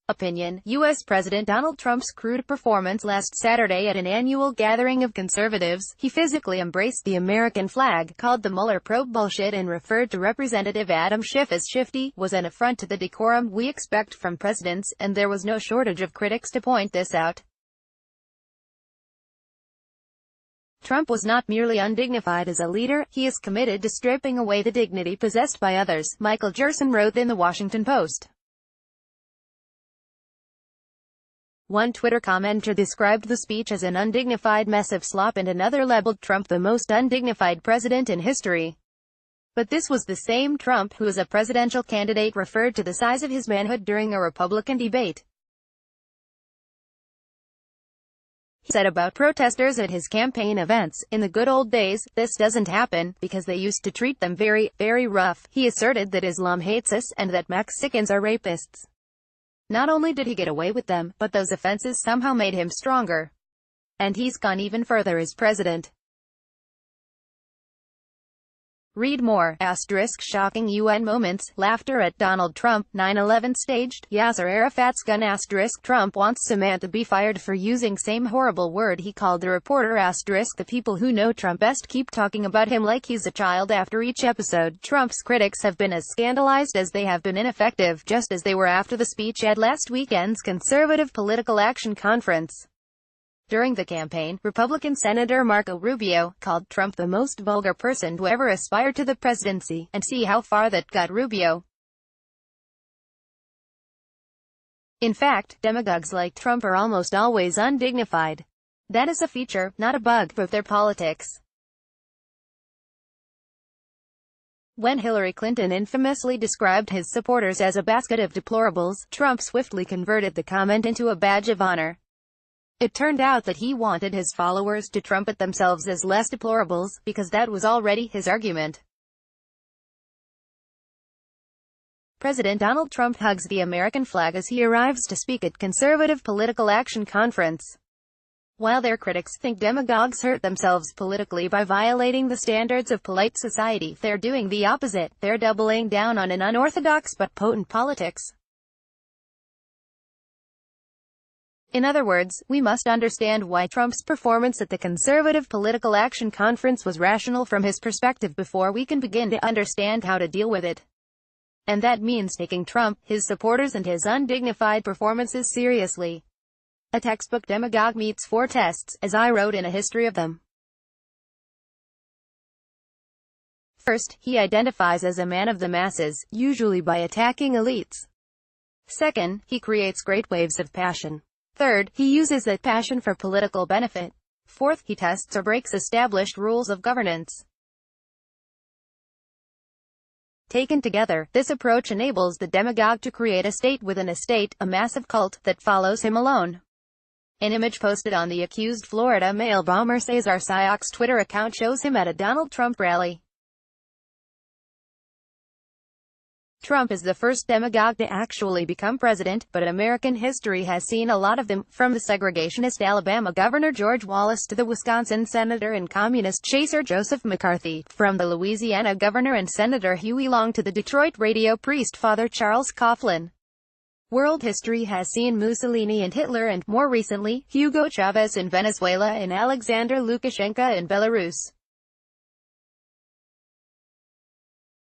Opinion: U.S. President Donald Trump's crude performance last Saturday at an annual gathering of conservatives. He physically embraced the American flag, called the Mueller probe bullshit, and referred to Representative Adam Schiff as shifty, was an affront to the decorum we expect from presidents, and there was no shortage of critics to point this out. Trump was not merely undignified as a leader, he is committed to stripping away the dignity possessed by others, Michael Gerson wrote in the Washington Post. One Twitter commenter described the speech as an undignified mess of slop, and another labeled Trump the most undignified president in history. But this was the same Trump who, as a presidential candidate, referred to the size of his manhood during a Republican debate. He said about protesters at his campaign events, "In the good old days, this doesn't happen, because they used to treat them very, very rough." He asserted that Islam hates us, and that Mexicans are rapists. Not only did he get away with them, but those offenses somehow made him stronger. And he's gone even further as president. Read more. Asterisk shocking UN moments. Laughter at Donald Trump. 9/11 staged. Yasser Arafat's gun. Asterisk Trump wants Samantha be fired for using same horrible word he called the reporter. Asterisk the people who know Trump best keep talking about him like he's a child after each episode. Trump's critics have been as scandalized as they have been ineffective, just as they were after the speech at last weekend's Conservative Political Action Conference. During the campaign, Republican Senator Marco Rubio called Trump the most vulgar person to ever aspire to the presidency, and see how far that got Rubio. In fact, demagogues like Trump are almost always undignified. That is a feature, not a bug, of their politics. When Hillary Clinton infamously described his supporters as a basket of deplorables, Trump swiftly converted the comment into a badge of honor. It turned out that he wanted his followers to trumpet themselves as less deplorables, because that was already his argument. President Donald Trump hugs the American flag as he arrives to speak at Conservative Political Action Conference. While their critics think demagogues hurt themselves politically by violating the standards of polite society, they're doing the opposite. They're doubling down on an unorthodox but potent politics. In other words, we must understand why Trump's performance at the Conservative Political Action Conference was rational from his perspective before we can begin to understand how to deal with it. And that means taking Trump, his supporters and his undignified performances seriously. A textbook demagogue meets 4 tests, as I wrote in A History of Them. First, he identifies as a man of the masses, usually by attacking elites. Second, he creates great waves of passion. Third, he uses that passion for political benefit. Fourth, he tests or breaks established rules of governance. Taken together, this approach enables the demagogue to create a state within a state, a massive cult, that follows him alone. An image posted on the accused Florida mail bomber Cesar Sayoc's Twitter account shows him at a Donald Trump rally. Trump is the first demagogue to actually become president, but American history has seen a lot of them, from the segregationist Alabama Governor George Wallace to the Wisconsin Senator and Communist chaser Joseph McCarthy, from the Louisiana Governor and Senator Huey Long to the Detroit radio priest Father Charles Coughlin. World history has seen Mussolini and Hitler and, more recently, Hugo Chavez in Venezuela and Alexander Lukashenko in Belarus.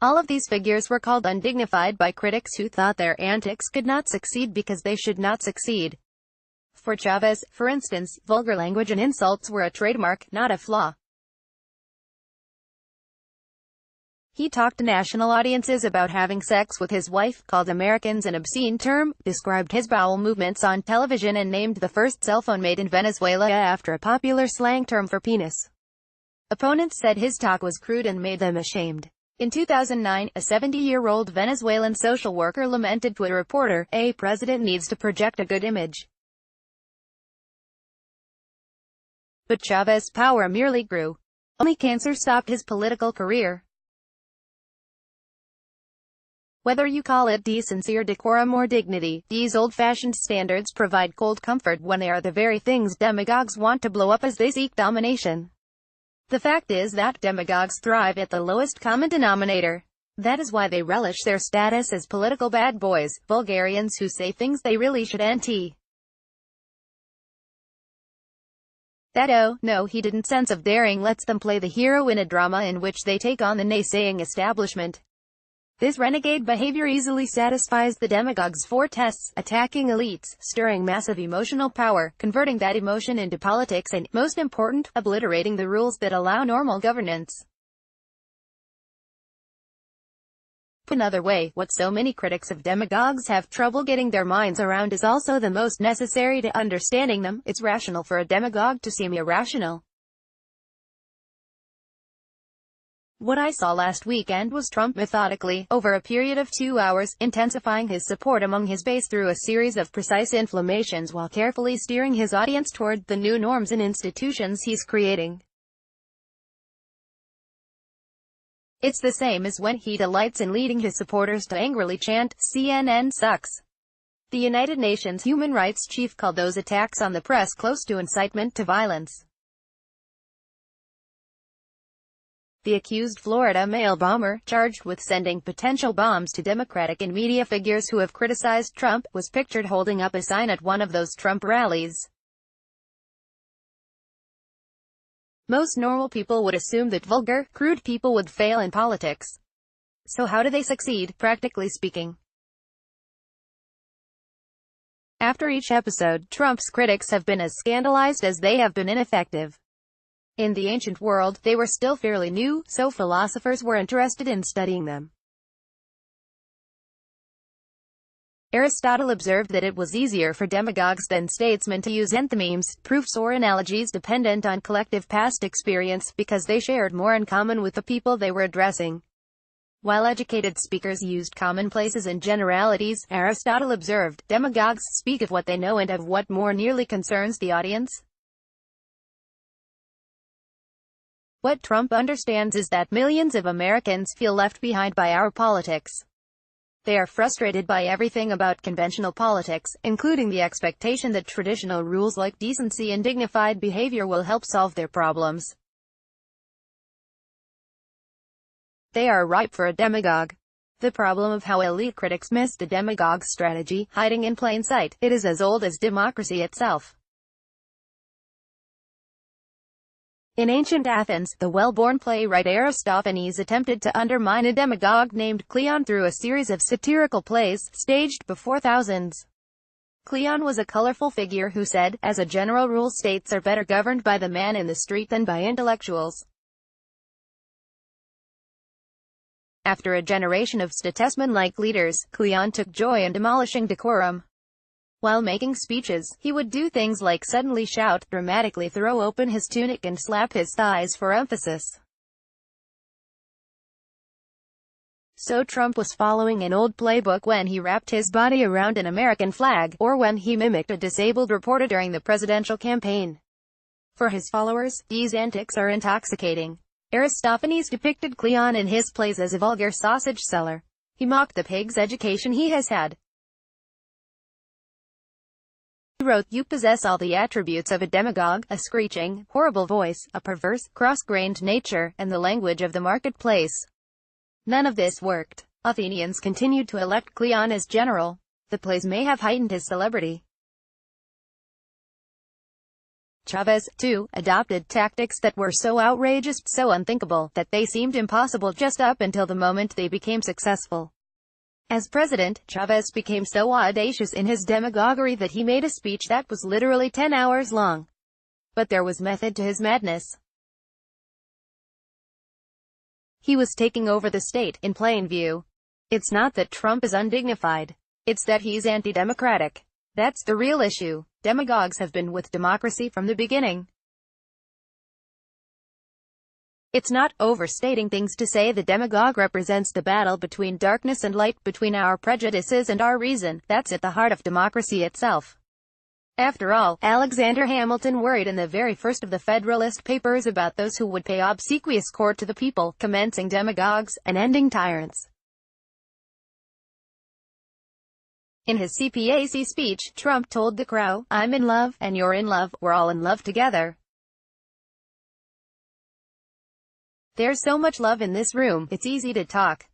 All of these figures were called undignified by critics who thought their antics could not succeed because they should not succeed. For Chavez, for instance, vulgar language and insults were a trademark, not a flaw. He talked to national audiences about having sex with his wife, called Americans an obscene term, described his bowel movements on television, and named the first cell phone made in Venezuela after a popular slang term for penis. Opponents said his talk was crude and made them ashamed. In 2009, a 70-year-old Venezuelan social worker lamented to a reporter, "A president needs to project a good image." But Chavez's power merely grew. Only cancer stopped his political career. Whether you call it decency or decorum or dignity, these old-fashioned standards provide cold comfort when they are the very things demagogues want to blow up as they seek domination. The fact is that demagogues thrive at the lowest common denominator. That is why they relish their status as political bad boys, vulgarians who say things they really shouldn't. That "oh, no, he didn't" sense of daring lets them play the hero in a drama in which they take on the naysaying establishment. This renegade behavior easily satisfies the demagogues' four tests: attacking elites, stirring massive emotional power, converting that emotion into politics, and, most important, obliterating the rules that allow normal governance. Put another way, what so many critics of demagogues have trouble getting their minds around is also the most necessary to understanding them. It's rational for a demagogue to seem irrational. What I saw last weekend was Trump methodically, over a period of 2 hours, intensifying his support among his base through a series of precise inflammations while carefully steering his audience toward the new norms and institutions he's creating. It's the same as when he delights in leading his supporters to angrily chant, "CNN sucks." The United Nations human rights chief called those attacks on the press close to incitement to violence. The accused Florida mail bomber, charged with sending potential bombs to Democratic and media figures who have criticized Trump, was pictured holding up a sign at one of those Trump rallies. Most normal people would assume that vulgar, crude people would fail in politics. So how do they succeed, practically speaking? After each episode, Trump's critics have been as scandalized as they have been ineffective. In the ancient world, they were still fairly new, so philosophers were interested in studying them. Aristotle observed that it was easier for demagogues than statesmen to use enthymemes, proofs or analogies dependent on collective past experience, because they shared more in common with the people they were addressing. While educated speakers used commonplaces and generalities, Aristotle observed, demagogues speak of what they know and of what more nearly concerns the audience. What Trump understands is that millions of Americans feel left behind by our politics. They are frustrated by everything about conventional politics, including the expectation that traditional rules like decency and dignified behavior will help solve their problems. They are ripe for a demagogue. The problem of how elite critics miss the demagogue's strategy, hiding in plain sight, it is as old as democracy itself. In ancient Athens, the well-born playwright Aristophanes attempted to undermine a demagogue named Cleon through a series of satirical plays, staged before thousands. Cleon was a colorful figure who said, as a general rule, states are better governed by the man in the street than by intellectuals. After a generation of statesman-like leaders, Cleon took joy in demolishing decorum. While making speeches, he would do things like suddenly shout, dramatically throw open his tunic and slap his thighs for emphasis. So Trump was following an old playbook when he wrapped his body around an American flag, or when he mimicked a disabled reporter during the presidential campaign. For his followers, these antics are intoxicating. Aristophanes depicted Cleon in his plays as a vulgar sausage seller. He mocked the pig's education he has had. He wrote, "You possess all the attributes of a demagogue, a screeching, horrible voice, a perverse, cross-grained nature, and the language of the marketplace." None of this worked. Athenians continued to elect Cleon as general. The plays may have heightened his celebrity. Chavez, too, adopted tactics that were so outrageous, so unthinkable, that they seemed impossible just up until the moment they became successful. As president, Chavez became so audacious in his demagoguery that he made a speech that was literally 10 hours long. But there was method to his madness. He was taking over the state, in plain view. It's not that Trump is undignified. It's that he's anti-democratic. That's the real issue. Demagogues have been with democracy from the beginning. It's not overstating things to say the demagogue represents the battle between darkness and light, between our prejudices and our reason. That's at the heart of democracy itself. After all, Alexander Hamilton worried in the very first of the Federalist Papers about those who would pay obsequious court to the people, commencing demagogues, and ending tyrants. In his CPAC speech, Trump told the crowd, "I'm in love, and you're in love, we're all in love together." There's so much love in this room, it's easy to talk.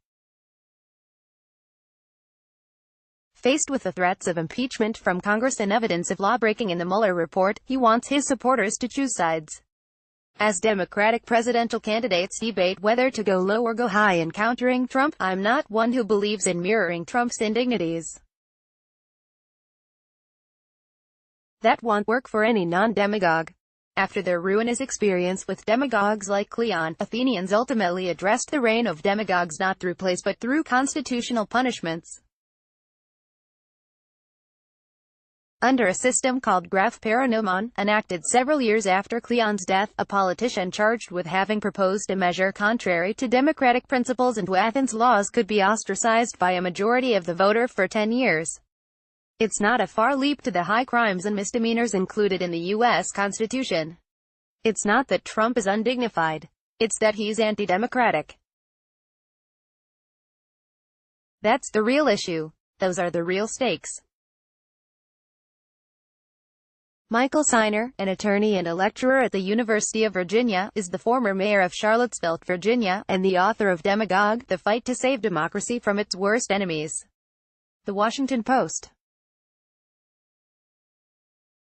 Faced with the threats of impeachment from Congress and evidence of lawbreaking in the Mueller report, he wants his supporters to choose sides. As Democratic presidential candidates debate whether to go low or go high in countering Trump, I'm not one who believes in mirroring Trump's indignities. That won't work for any non-demagogue. After their ruinous experience with demagogues like Cleon, Athenians ultimately addressed the reign of demagogues not through plays but through constitutional punishments. Under a system called graph paranomon, enacted several years after Cleon's death, a politician charged with having proposed a measure contrary to democratic principles and to Athens' laws could be ostracized by a majority of the voter for 10 years. It's not a far leap to the high crimes and misdemeanors included in the U.S. Constitution. It's not that Trump is undignified. It's that he's anti-democratic. That's the real issue. Those are the real stakes. Michael Siner, an attorney and a lecturer at the University of Virginia, is the former mayor of Charlottesville, Virginia, and the author of Demagogue, The Fight to Save Democracy from Its Worst Enemies. The Washington Post.